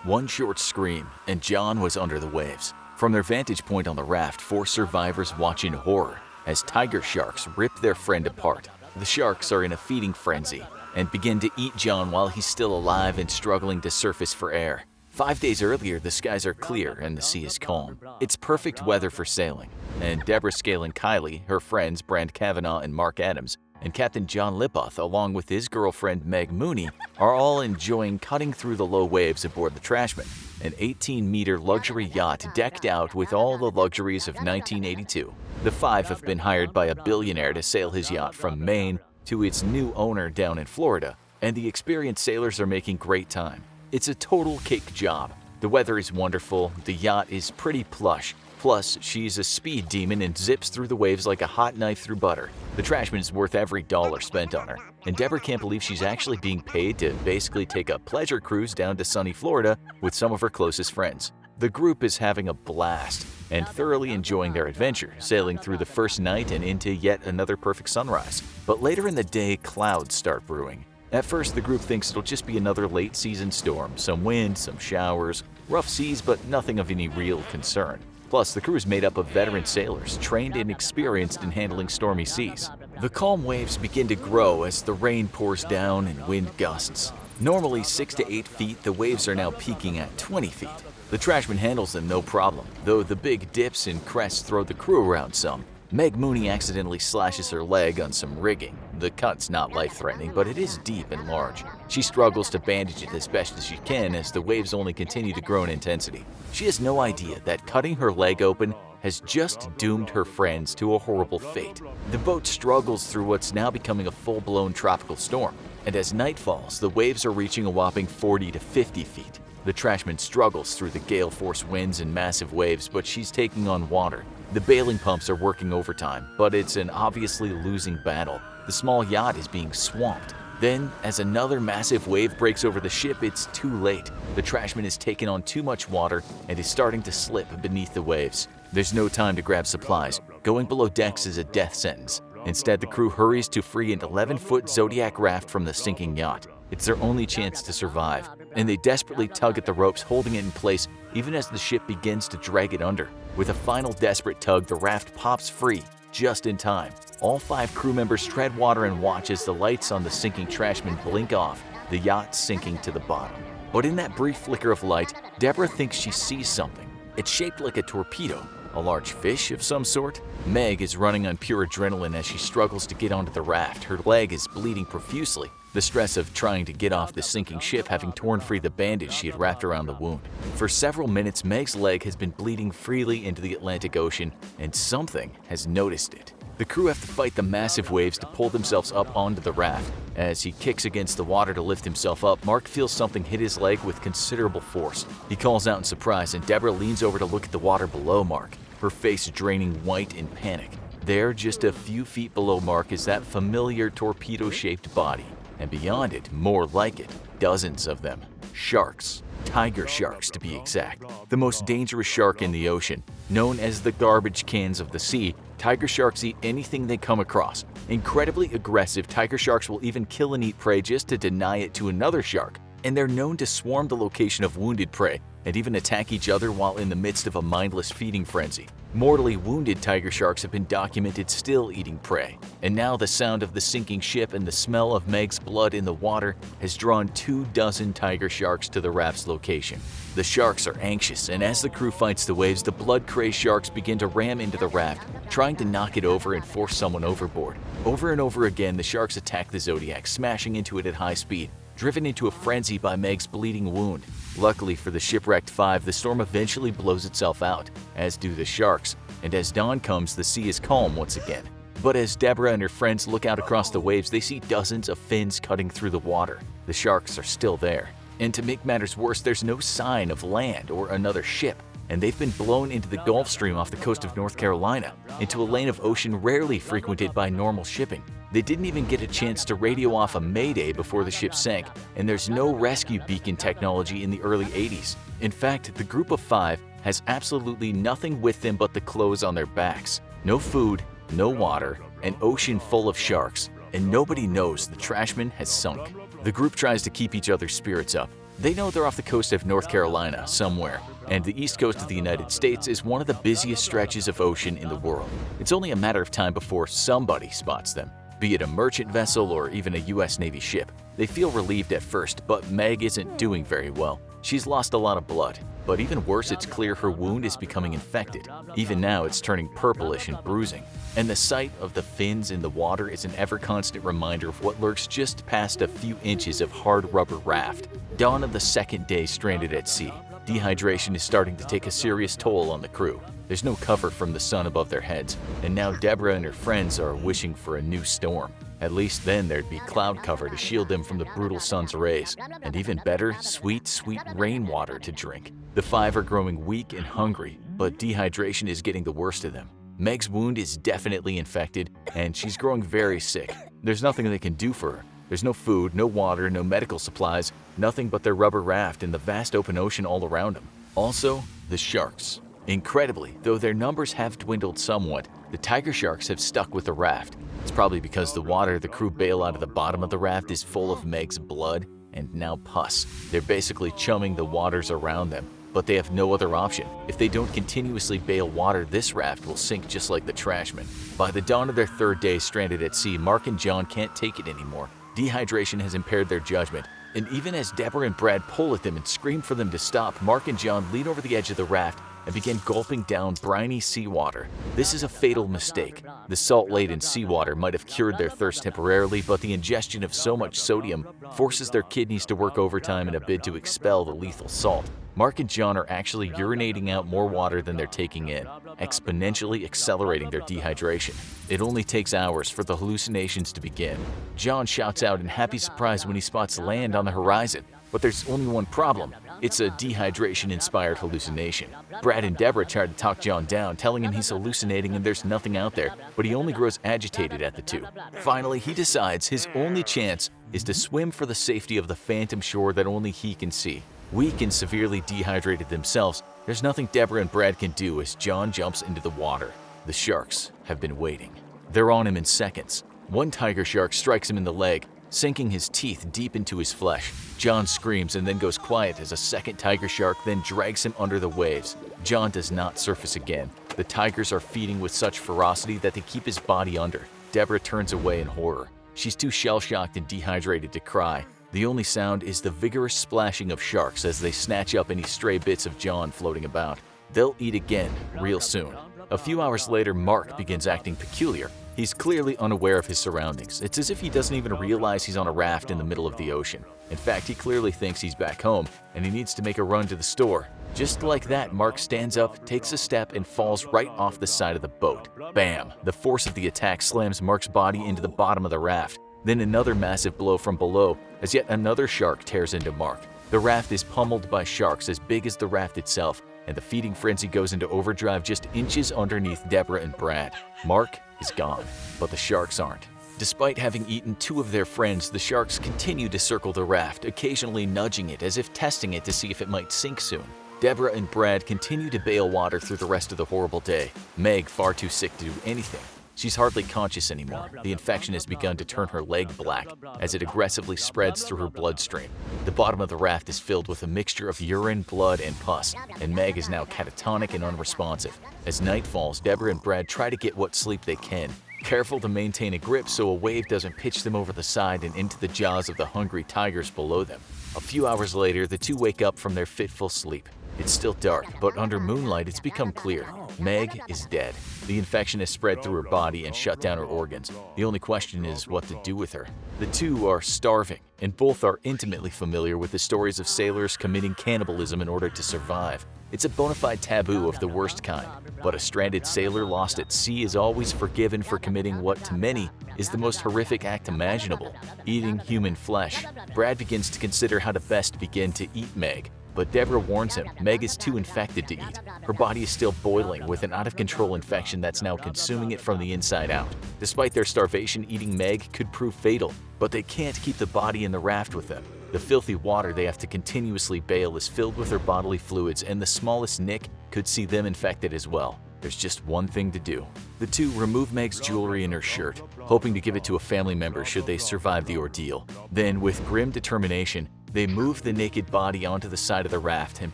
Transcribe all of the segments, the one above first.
One short scream, and John was under the waves. From their vantage point on the raft, 4 survivors watch in horror as tiger sharks rip their friend apart. The sharks are in a feeding frenzy and begin to eat John while he's still alive and struggling to surface for air. 5 days earlier, the skies are clear and the sea is calm. It's perfect weather for sailing, and Deborah Scale and Kylie, her friends Brand Kavanaugh and Mark Adams, and Captain John Lipoth, along with his girlfriend Meg Mooney, are all enjoying cutting through the low waves aboard the Trashman, an 18-meter luxury yacht decked out with all the luxuries of 1982. The 5 have been hired by a billionaire to sail his yacht from Maine to its new owner down in Florida, and the experienced sailors are making great time. It's a total cake job. The weather is wonderful, the yacht is pretty plush, plus she's a speed demon and zips through the waves like a hot knife through butter. The Trashman is worth every dollar spent on her, and Deborah can't believe she's actually being paid to basically take a pleasure cruise down to sunny Florida with some of her closest friends. The group is having a blast and thoroughly enjoying their adventure, sailing through the first night and into yet another perfect sunrise. But later in the day, clouds start brewing. At first, the group thinks it'll just be another late-season storm, some wind, some showers, rough seas, but nothing of any real concern. Plus, the crew is made up of veteran sailors, trained and experienced in handling stormy seas. The calm waves begin to grow as the rain pours down and wind gusts. Normally 6 to 8 feet, the waves are now peaking at 20 feet. The Trashman handles them no problem, though the big dips and crests throw the crew around some. Meg Mooney accidentally slashes her leg on some rigging. The cut's not life-threatening, but it is deep and large. She struggles to bandage it as best as she can as the waves only continue to grow in intensity. She has no idea that cutting her leg open has just doomed her friends to a horrible fate. The boat struggles through what's now becoming a full-blown tropical storm, and as night falls, the waves are reaching a whopping 40 to 50 feet. The Trashman struggles through the gale-force winds and massive waves, but she's taking on water. The bailing pumps are working overtime, but it's an obviously losing battle. The small yacht is being swamped. Then, as another massive wave breaks over the ship, it's too late. The Trashman has taken on too much water and is starting to slip beneath the waves. There's no time to grab supplies. Going below decks is a death sentence. Instead, the crew hurries to free an 11-foot Zodiac raft from the sinking yacht. It's their only chance to survive, and they desperately tug at the ropes holding it in place even as the ship begins to drag it under. With a final desperate tug, the raft pops free, just in time. All 5 crew members tread water and watch as the lights on the sinking Trashman blink off, the yacht sinking to the bottom. But in that brief flicker of light, Deborah thinks she sees something. It's shaped like a torpedo, a large fish of some sort. Meg is running on pure adrenaline as she struggles to get onto the raft. Her leg is bleeding profusely, the stress of trying to get off the sinking ship having torn free the bandage she had wrapped around the wound. For several minutes, Meg's leg has been bleeding freely into the Atlantic Ocean, and something has noticed it. The crew have to fight the massive waves to pull themselves up onto the raft. As he kicks against the water to lift himself up, Mark feels something hit his leg with considerable force. He calls out in surprise, and Deborah leans over to look at the water below Mark, her face draining white in panic. There, just a few feet below Mark, is that familiar torpedo-shaped body. And beyond it, more like it, dozens of them. Sharks. Tiger sharks, to be exact. The most dangerous shark in the ocean. Known as the garbage cans of the sea, tiger sharks eat anything they come across. Incredibly aggressive, tiger sharks will even kill and eat prey just to deny it to another shark. And they're known to swarm the location of wounded prey and even attack each other while in the midst of a mindless feeding frenzy. Mortally wounded tiger sharks have been documented still eating prey. And now the sound of the sinking ship and the smell of Meg's blood in the water has drawn 24 tiger sharks to the raft's location. The sharks are anxious, and as the crew fights the waves, the blood-crazed sharks begin to ram into the raft, trying to knock it over and force someone overboard. Over and over again, the sharks attack the Zodiac, smashing into it at high speed, driven into a frenzy by Meg's bleeding wound. Luckily for the shipwrecked 5, the storm eventually blows itself out, as do the sharks, and as dawn comes, the sea is calm once again. But as Deborah and her friends look out across the waves, they see dozens of fins cutting through the water. The sharks are still there. And to make matters worse, there's no sign of land or another ship, and they've been blown into the Gulf Stream off the coast of North Carolina, into a lane of ocean rarely frequented by normal shipping. They didn't even get a chance to radio off a mayday before the ship sank, and there's no rescue beacon technology in the early 80s. In fact, the group of 5 has absolutely nothing with them but the clothes on their backs. No food, no water, an ocean full of sharks, and nobody knows the Trashman has sunk. The group tries to keep each other's spirits up. They know they're off the coast of North Carolina somewhere, and the east coast of the United States is one of the busiest stretches of ocean in the world. It's only a matter of time before somebody spots them, be it a merchant vessel or even a US Navy ship. They feel relieved at first, but Meg isn't doing very well. She's lost a lot of blood, but even worse, it's clear her wound is becoming infected. Even now, it's turning purplish and bruising. And the sight of the fins in the water is an ever-constant reminder of what lurks just past a few inches of hard rubber raft. Dawn of the second day stranded at sea. Dehydration is starting to take a serious toll on the crew. There's no cover from the sun above their heads, and now Deborah and her friends are wishing for a new storm. At least then there'd be cloud cover to shield them from the brutal sun's rays, and even better, sweet, sweet rainwater to drink. The five are growing weak and hungry, but dehydration is getting the worst of them. Meg's wound is definitely infected, and she's growing very sick. There's nothing they can do for her. There's no food, no water, no medical supplies, nothing but their rubber raft and the vast open ocean all around them. Also, the sharks. Incredibly, though their numbers have dwindled somewhat, the tiger sharks have stuck with the raft. It's probably because the water the crew bail out of the bottom of the raft is full of Meg's blood and now pus. They're basically chumming the waters around them, but they have no other option. If they don't continuously bail water, this raft will sink just like the Trashman. By the dawn of their third day stranded at sea, Mark and John can't take it anymore. Dehydration has impaired their judgment, and even as Deborah and Brad pull at them and scream for them to stop, Mark and John lean over the edge of the raft and begin gulping down briny seawater. This is a fatal mistake. The salt-laden seawater might have cured their thirst temporarily, but the ingestion of so much sodium forces their kidneys to work overtime in a bid to expel the lethal salt. Mark and John are actually urinating out more water than they're taking in, exponentially accelerating their dehydration. It only takes hours for the hallucinations to begin. John shouts out in happy surprise when he spots land on the horizon, but there's only one problem. It's a dehydration-inspired hallucination. Brad and Deborah try to talk John down, telling him he's hallucinating and there's nothing out there, but he only grows agitated at the two. Finally, he decides his only chance is to swim for the safety of the phantom shore that only he can see. Weak and severely dehydrated themselves, there's nothing Deborah and Brad can do as John jumps into the water. The sharks have been waiting. They're on him in seconds. One tiger shark strikes him in the leg, sinking his teeth deep into his flesh. John screams and then goes quiet as a second tiger shark then drags him under the waves. John does not surface again. The tigers are feeding with such ferocity that they keep his body under. Deborah turns away in horror. She's too shell-shocked and dehydrated to cry. The only sound is the vigorous splashing of sharks as they snatch up any stray bits of John floating about. They'll eat again real soon. A few hours later, Mark begins acting peculiar. He's clearly unaware of his surroundings. It's as if he doesn't even realize he's on a raft in the middle of the ocean. In fact, he clearly thinks he's back home and he needs to make a run to the store. Just like that, Mark stands up, takes a step, and falls right off the side of the boat. Bam! The force of the attack slams Mark's body into the bottom of the raft. Then another massive blow from below as yet another shark tears into Mark. The raft is pummeled by sharks as big as the raft itself, and the feeding frenzy goes into overdrive just inches underneath Deborah and Brad. Mark is gone, but the sharks aren't. Despite having eaten two of their friends, the sharks continue to circle the raft, occasionally nudging it as if testing it to see if it might sink soon. Deborah and Brad continue to bail water through the rest of the horrible day. Meg, far too sick to do anything. She's hardly conscious anymore. The infection has begun to turn her leg black as it aggressively spreads through her bloodstream. The bottom of the raft is filled with a mixture of urine, blood, and pus, and Meg is now catatonic and unresponsive. As night falls, Deborah and Brad try to get what sleep they can, careful to maintain a grip so a wave doesn't pitch them over the side and into the jaws of the hungry tigers below them. A few hours later, the two wake up from their fitful sleep. It's still dark, but under moonlight it's become clear. Meg is dead. The infection has spread through her body and shut down her organs. The only question is what to do with her. The two are starving, and both are intimately familiar with the stories of sailors committing cannibalism in order to survive. It's a bona fide taboo of the worst kind, but a stranded sailor lost at sea is always forgiven for committing what to many is the most horrific act imaginable, eating human flesh. Brad begins to consider how to best begin to eat Meg, but Deborah warns him Meg is too infected to eat. Her body is still boiling with an out-of-control infection that's now consuming it from the inside out. Despite their starvation, eating Meg could prove fatal, but they can't keep the body in the raft with them. The filthy water they have to continuously bail is filled with her bodily fluids, and the smallest nick could see them infected as well. There's just one thing to do. The two remove Meg's jewelry and her shirt, hoping to give it to a family member should they survive the ordeal. Then, with grim determination, They move the naked body onto the side of the raft and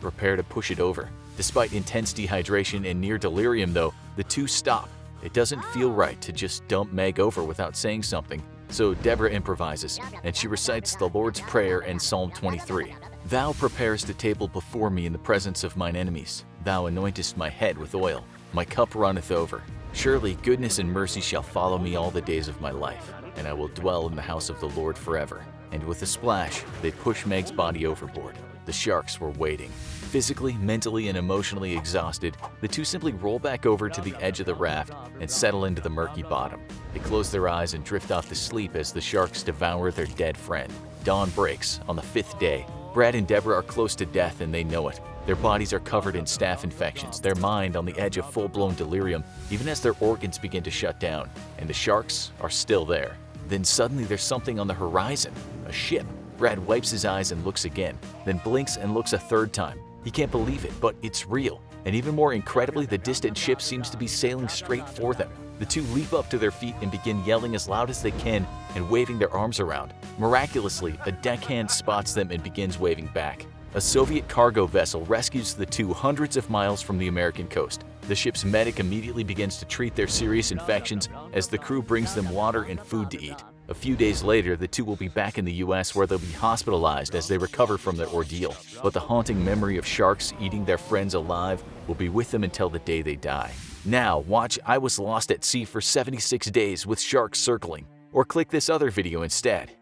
prepare to push it over. Despite intense dehydration and near delirium though, the two stop. It doesn't feel right to just dump Meg over without saying something, so Deborah improvises, and she recites the Lord's Prayer and Psalm 23. Thou preparest a table before me in the presence of mine enemies. Thou anointest my head with oil. My cup runneth over. Surely goodness and mercy shall follow me all the days of my life, and I will dwell in the house of the Lord forever. And with a splash, they push Meg's body overboard. The sharks were waiting. Physically, mentally, and emotionally exhausted, the two simply roll back over to the edge of the raft and settle into the murky bottom. They close their eyes and drift off to sleep as the sharks devour their dead friend. Dawn breaks on the 5th day. Brad and Deborah are close to death and they know it. Their bodies are covered in staph infections, their mind on the edge of full-blown delirium, even as their organs begin to shut down, and the sharks are still there. Then suddenly there's something on the horizon, a ship. Brad wipes his eyes and looks again, then blinks and looks a third time. He can't believe it, but it's real. And even more incredibly, the distant ship seems to be sailing straight for them. The two leap up to their feet and begin yelling as loud as they can and waving their arms around. Miraculously, a deckhand spots them and begins waving back. A Soviet cargo vessel rescues the two hundreds of miles from the American coast. The ship's medic immediately begins to treat their serious infections as the crew brings them water and food to eat. A few days later, the two will be back in the US where they'll be hospitalized as they recover from their ordeal. But the haunting memory of sharks eating their friends alive will be with them until the day they die. Now, watch I Was Lost at Sea for 76 Days with Sharks Circling, or click this other video instead.